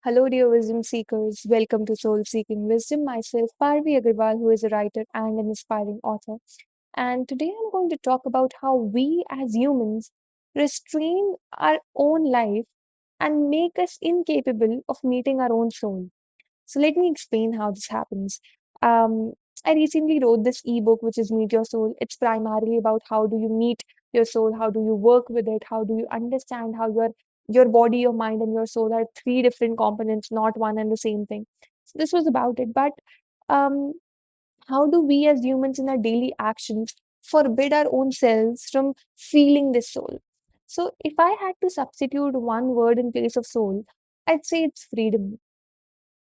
Hello, dear wisdom seekers. Welcome to Soul Seeking Wisdom. Myself, Parvi Agarwal, who is a writer and an inspiring author. And today I'm going to talk about how we as humans restrain our own life and make us incapable of meeting our own soul. So let me explain how this happens. Um, I recently wrote this ebook, which is Meet Your Soul. It's primarily about how do you meet your soul, how do you work with it, how do you understand how your body, your mind, and your soul are three different components, not one and the same thing. So this was about it. But um, how do we as humans in our daily actions forbid our own selves from feeling this soul? So if I had to substitute one word in place of soul, I'd say it's freedom.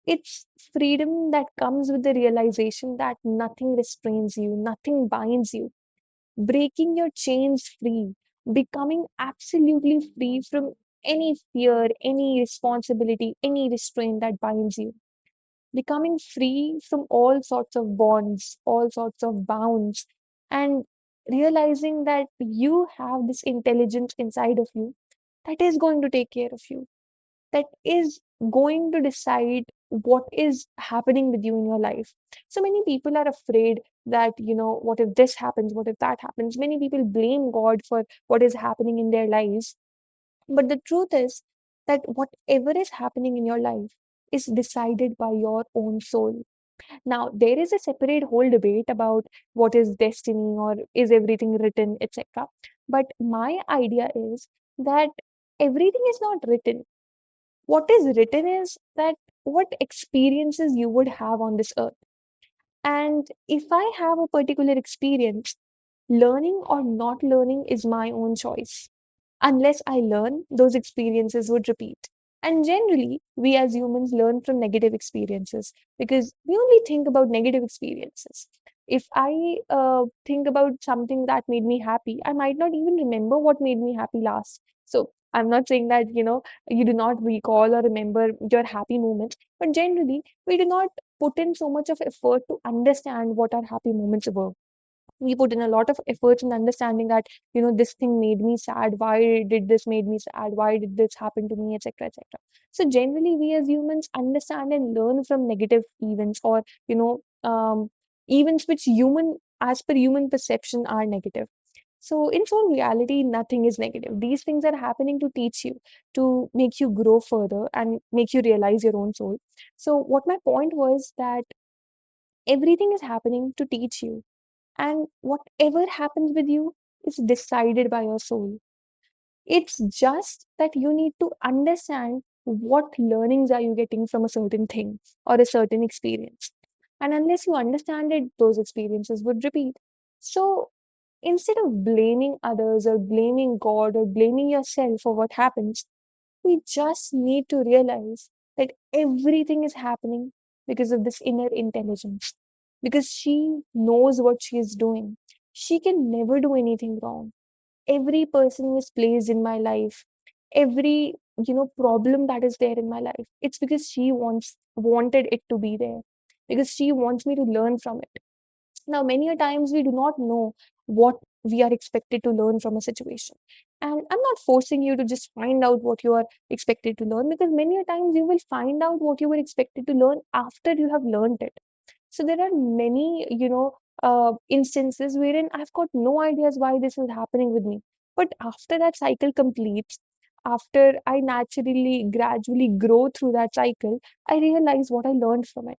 It's freedom that comes with the realization that nothing restrains you, nothing binds you. Breaking your chains free, becoming absolutely free from any fear, any responsibility, any restraint that binds you. Becoming free from all sorts of bonds, all sorts of bounds, and realizing that you have this intelligence inside of you that is going to take care of you, that is going to decide what is happening with you in your life. So many people are afraid that, what if this happens? What if that happens? Many people blame God for what is happening in their lives. But the truth is that whatever is happening in your life is decided by your own soul. Now, there is a separate whole debate about what is destiny or is everything written, etc. But my idea is that everything is not written. What is written is that what experiences you would have on this earth. And if I have a particular experience, learning or not learning is my own choice. Unless I learn, those experiences would repeat. And generally, we as humans learn from negative experiences because we only think about negative experiences. If I think about something that made me happy, I might not even remember what made me happy last. So I'm not saying that, you do not recall or remember your happy moments, but generally, we do not put in so much of effort to understand what our happy moments were. We put in a lot of efforts in understanding that, this thing made me sad, why did this made me sad, why did this happen to me, etc., etc. So generally we as humans understand and learn from negative events, or events which human as per human perception are negative. So in all reality, nothing is negative. These things are happening to teach you, to make you grow further and make you realize your own soul. So what my point was that everything is happening to teach you, and whatever happens with you is decided by your soul. It's just that you need to understand what learnings are you getting from a certain thing or a certain experience. And unless you understand it, those experiences would repeat. So instead of blaming others or blaming God or blaming yourself for what happens, we just need to realize that everything is happening because of this inner intelligence, because she knows what she is doing. She can never do anything wrong. Every person who is placed in my life, every problem that is there in my life, it's because she wanted it to be there, because she wants me to learn from it. Now, many a times we do not know what we are expected to learn from a situation. And I'm not forcing you to just find out what you are expected to learn, because many a times you will find out what you were expected to learn after you have learned it. So there are many, instances wherein I've got no ideas why this is happening with me. But after that cycle completes, after I naturally, gradually grow through that cycle, I realize what I learned from it.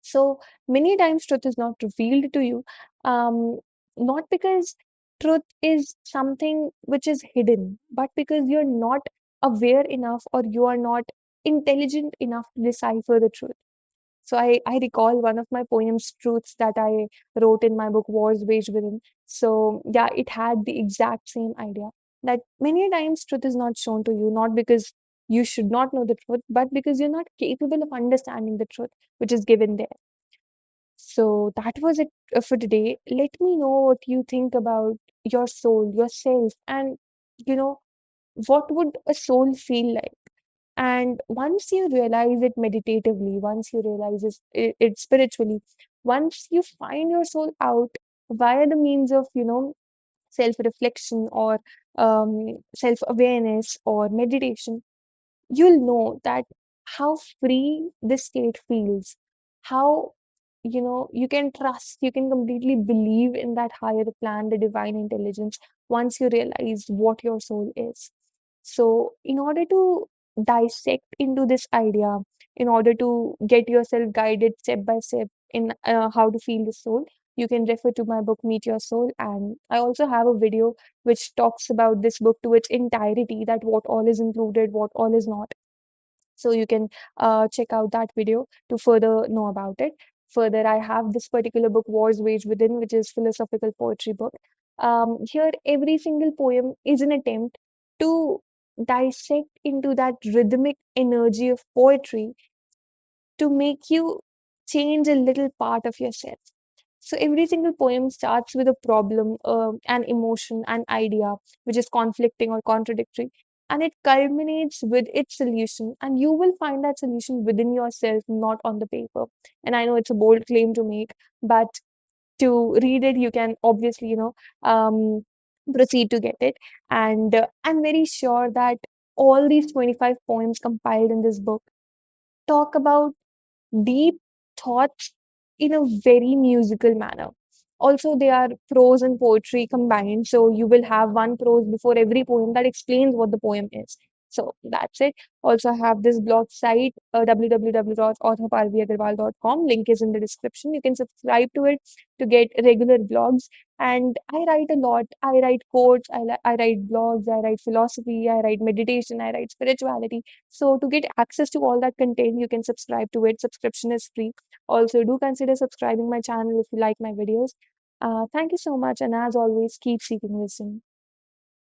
So many times truth is not revealed to you, not because truth is something which is hidden, but because you're not aware enough or you are not intelligent enough to decipher the truth. So I recall one of my poems, Truths, that I wrote in my book, Wars Waged Within. So yeah, it had the exact same idea that many times truth is not shown to you, not because you should not know the truth, but because you're not capable of understanding the truth which is given there. So that was it for today. Let me know what you think about your soul, yourself, and you know, what would a soul feel like? And once you realize it meditatively, once you realize it spiritually, once you find your soul out via the means of, self reflection or self awareness or meditation, you'll know that how free this state feels, how you can trust, you can completely believe in that higher plan, the divine intelligence, once you realize what your soul is. So, in order to dissect into this idea, in order to get yourself guided step by step in how to feel the soul, you can refer to my book, Meet Your Soul. And I also have a video which talks about this book to its entirety, that what all is included, what all is not. So you can check out that video to further know about it. Further, I have this particular book, Wars Waged Within, which is philosophical poetry book. Here, every single poem is an attempt to dissect into that rhythmic energy of poetry to make you change a little part of yourself. So every single poem starts with a problem, an emotion, an idea which is conflicting or contradictory, and it culminates with its solution. And you will find that solution within yourself, not on the paper. And I know it's a bold claim to make, but to read it, you can obviously, proceed to get it. And I'm very sure that all these 25 poems compiled in this book talk about deep thoughts in a very musical manner. Also, they are prose and poetry combined. So you will have one prose before every poem that explains what the poem is. So that's it. Also, I have this blog site, www.authorparviagarwal.com. Link is in the description. You can subscribe to it to get regular blogs. And I write a lot. I write quotes, I write blogs, I write philosophy, I write meditation, I write spirituality. So to get access to all that content, you can subscribe to it. Subscription is free. Also, do consider subscribing my channel if you like my videos. Thank you so much, and as always, keep seeking wisdom.